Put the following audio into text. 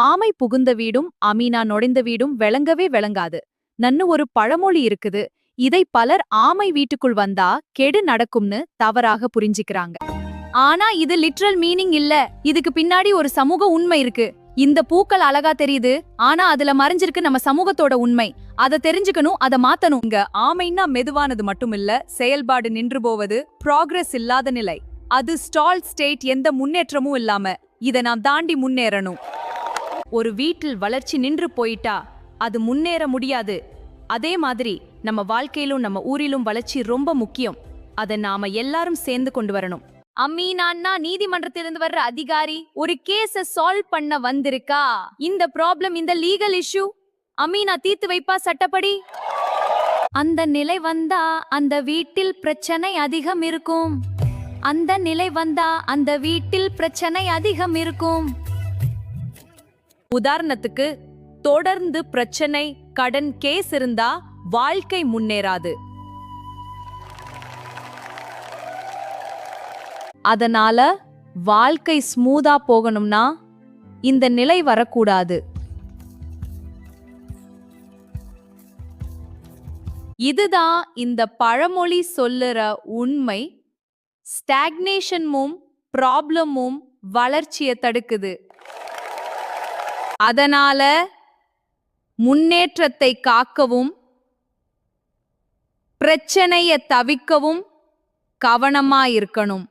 ஆமை புகுந்த வீடும் அமீனா நுழைந்த வீடும் விளங்கவே விளங்காது நன்னு ஒரு பழமொழி இருக்குது. இதை பலர் ஆமை வீட்டுக்குள் வந்தா கெடு நடக்கும்னு தவறாக புரிஞ்சிக்கிறாங்க. ஆனா இது லிட்ரல் மீனிங் இல்ல. இதுக்கு பின்னாடி ஒரு சமூக உண்மை இருக்கு. இந்த பூக்கள் அழகா தெரியுது, ஆனா அதுல மறைஞ்சிருக்கு நம்ம சமூகத்தோட உண்மை. அதை தெரிஞ்சுக்கணும், அதை மாத்தணும். இங்க ஆமைன்னா மெதுவானது மட்டும் இல்ல, செயல்பாடு நின்று போவது, ப்ராக்ரஸ் இல்லாத நிலை. அது ஸ்டால் ஸ்டேட், எந்த முன்னேற்றமும் இல்லாம. இதை நாம் தாண்டி முன்னேறணும். ஒரு வீட்டில் வளர்ச்சி நின்று போயிட்டா அது முன்னேற முடியாது. அதே மாதிரி நம்ம வாழ்க்கையிலும் நம்ம ஊரிலும் வளர்ச்சி ரொம்ப முக்கியம். அதை நாம எல்லாரும் சேர்ந்து கொண்டு வரணும். அம்மீனா நீதிமன்றத்திலிருந்து வர்ற அதிகாரி ஒரு கேஸ சால்வ் பண்ண வந்திருக்கா. இந்த ப்ராப்ளம், இந்த லீகல் இஷ்யூ அமீனா தீர்த்து வைப்பா சட்டப்படி. அந்த நிலை வந்தா அந்த வீட்டில் பிரச்சனை அதிகம் இருக்கும். அந்த நிலை வந்தா அந்த வீட்டில் பிரச்சனை அதிகம் இருக்கும். உதாரணத்துக்கு, தொடர்ந்து பிரச்சனை, கடன் கேஸ் இருந்தா வாழ்க்கை முன்னேறாது. அதனால வாழ்க்கை ஸ்மூதா போகணும்னா இந்த நிலை வரக்கூடாது. இதுதான் இந்த பழமொழி சொல்லுற உண்மை. ஸ்டாக்னேஷனும் ப்ராப்ளமும் வளர்ச்சியை தடுக்குது. அதனால முன்னேற்றத்தை காக்கவும் பிரச்சனையை தவிர்க்கவும் கவனமா இருக்கணும்.